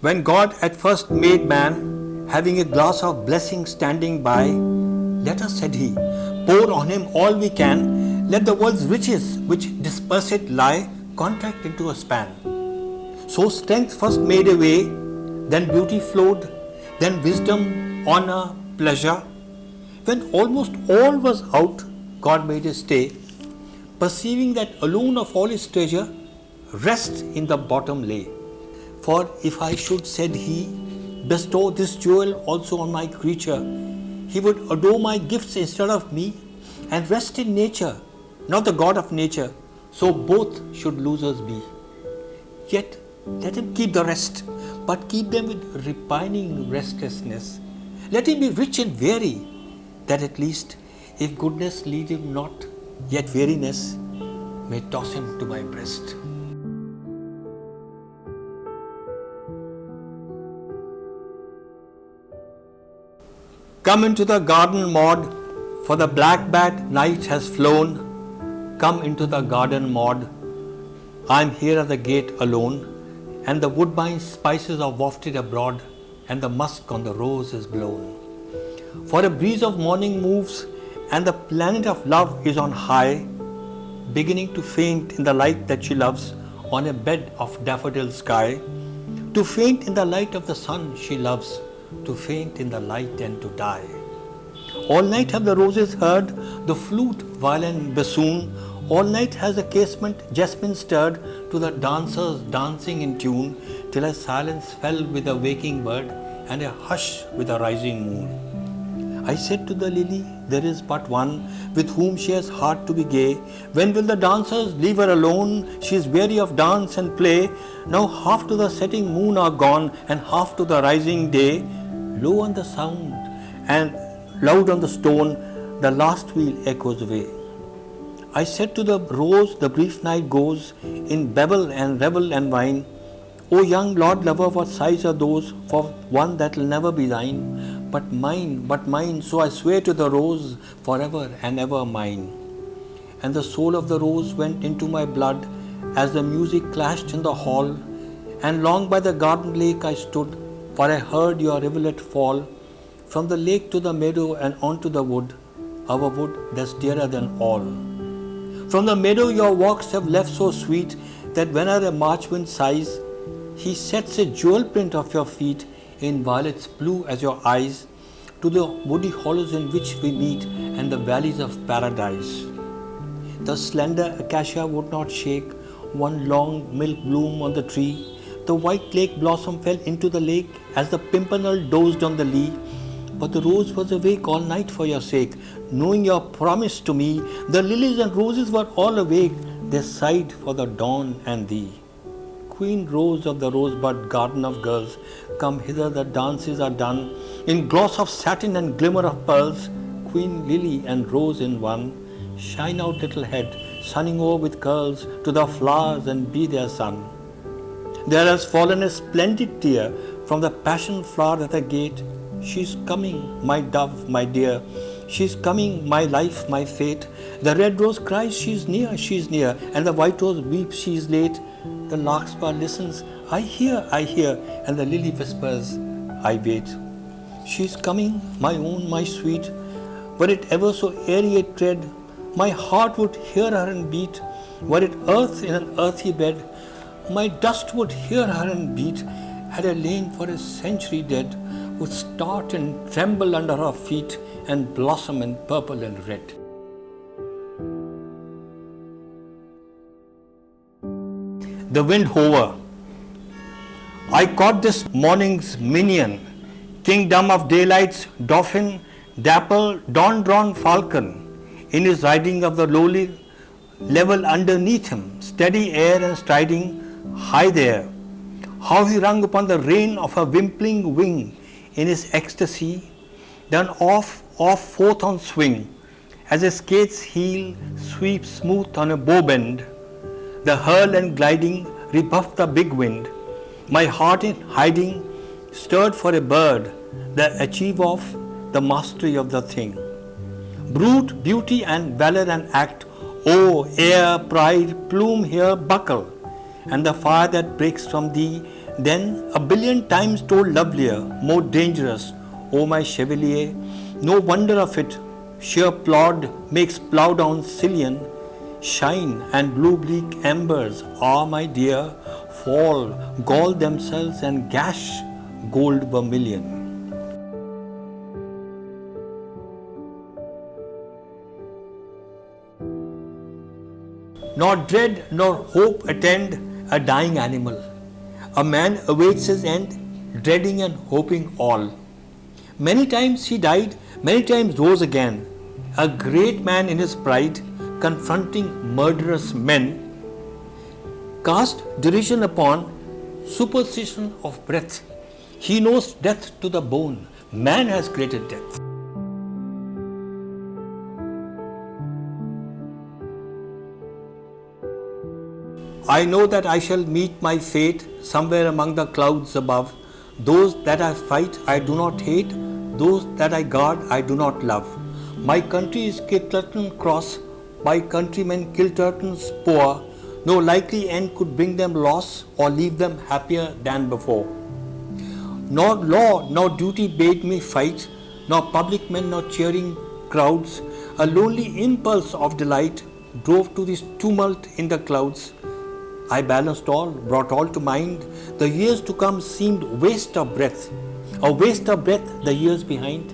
When God at first made man, having a glass of blessing standing by, let us, said he, pour on him all we can, let the world's riches which dispersed lie contract into a span. So strength first made a way, then beauty flowed, then wisdom, honor, pleasure. When almost all was out, God made a stay, perceiving that alone of all his treasure, rest in the bottom lay. For if I should, said he, bestow this jewel also on my creature, he would adore my gifts instead of me, and rest in nature, not the God of nature, so both should losers be. Yet let him keep the rest, but keep them with repining restlessness. Let him be rich and weary, that at least, if goodness lead him not, yet weariness may toss him to my breast. Come into the garden, Maud, for the black bat night has flown. Come into the garden, Maud, I am here at the gate alone, and the woodbine spices are wafted abroad, and the musk on the rose is blown. For a breeze of morning moves, and the planet of love is on high, beginning to faint in the light that she loves on a bed of daffodil sky, to faint in the light of the sun she loves, to faint in the light and to die. All night have the roses heard the flute, violin, bassoon. All night has the casement jasmine stirred to the dancers dancing in tune, till a silence fell with a waking bird and a hush with a rising moon. I said to the lily, there is but one with whom she has heart to be gay. When will the dancers leave her alone? She is weary of dance and play. Now half to the setting moon are gone, and half to the rising day. Low on the sound and loud on the stone, the last wheel echoes away. I said to the rose, the brief night goes in babble and revel and wine. O young lord lover, what sighs are those for one that'll never be thine? But mine, so I swear to the rose, forever and ever mine. And the soul of the rose went into my blood as the music clashed in the hall, and long by the garden lake I stood, for I heard your rivulet fall from the lake to the meadow and on to the wood, our wood that's dearer than all. From the meadow your walks have left so sweet that whenever a March wind sighs, he sets a jewel print of your feet in violets blue as your eyes, to the woody hollows in which we meet and the valleys of paradise. The slender acacia would not shake one long milk bloom on the tree. The white lake blossom fell into the lake as the pimpernel dozed on the lea. But the rose was awake all night for your sake, knowing your promise to me. The lilies and roses were all awake, they sighed for the dawn and thee. Queen rose of the rosebud garden of girls, come hither, the dances are done. In gloss of satin and glimmer of pearls, queen lily and rose in one. Shine out, little head, sunning o'er with curls, to the flowers and be their sun. There has fallen a splendid tear from the passion flower at the gate. She's coming, my dove, my dear. She's coming, my life, my fate. The red rose cries, she's near, and the white rose weeps, she's late. The larkspur listens, I hear, and the lily whispers, I wait. She's coming, my own, my sweet. Were it ever so airy a tread, my heart would hear her and beat. Were it earth in an earthy bed, my dust would hear her and beat. Had I lain for a century dead, would start and tremble under her feet and blossom in purple and red. The wind hover. I caught this morning's minion, kingdom of daylight's dauphin, dapple, dawn-drawn falcon, in his riding of the lowly level underneath him, steady air and striding high there. How he rung upon the rein of a wimpling wing in his ecstasy, then off forth on swing, as a skate's heel sweeps smooth on a bow bend. The hurl and gliding rebuffed the big wind. My heart in hiding stirred for a bird, the achieve of the mastery of the thing. Brute, beauty and valor and act, oh, air, pride, plume here buckle, and the fire that breaks from thee, Then a billion times told lovelier, more dangerous, O my chevalier, no wonder of it, sheer plod makes plough down Cillian, shine and blue bleak embers are, my dear, fall, gall themselves and gash gold vermilion. Nor dread nor hope attend a dying animal. A man awaits his end, dreading and hoping all. Many times he died, many times rose again. A great man in his pride, confronting murderous men, cast derision upon superstition of breath. He knows death to the bone. Man has created death. I know that I shall meet my fate somewhere among the clouds above. Those that I fight I do not hate, those that I guard I do not love. My country is Kilturton cross, my countrymen Kilturton's poor. No likely end could bring them loss or leave them happier than before. Nor law nor duty bade me fight, nor public men nor cheering crowds. A lonely impulse of delight drove to this tumult in the clouds. I balanced all, brought all to mind. The years to come seemed waste of breath. A waste of breath, the years behind,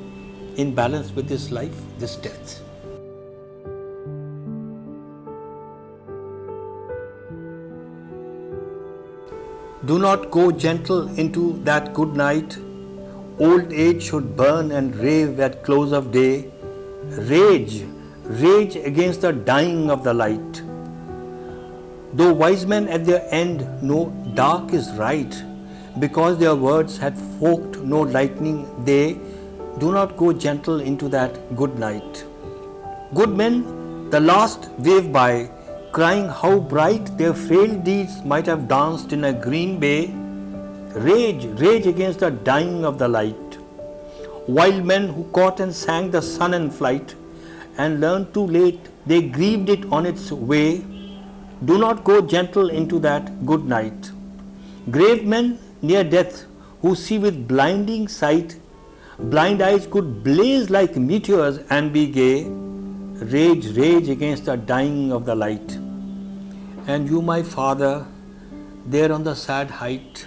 in balance with this life, this death. Do not go gentle into that good night. Old age should burn and rave at close of day. Rage, rage against the dying of the light. Though wise men at their end know dark is right, because their words had forked no lightning, they do not go gentle into that good night. Good men, the last wave by, crying how bright their frail deeds might have danced in a green bay. Rage, rage against the dying of the light. Wild men who caught and sang the sun in flight, and learned too late, they grieved it on its way. Do not go gentle into that good night. Grave men near death who see with blinding sight, blind eyes could blaze like meteors and be gay. Rage, rage against the dying of the light. And you, my father, there on the sad height,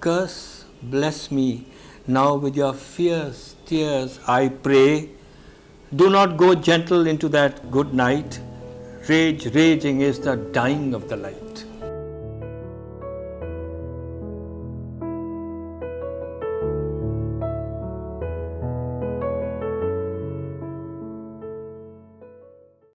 curse, bless me now with your fierce tears, I pray. Do not go gentle into that good night. Rage, raging is the dying of the light.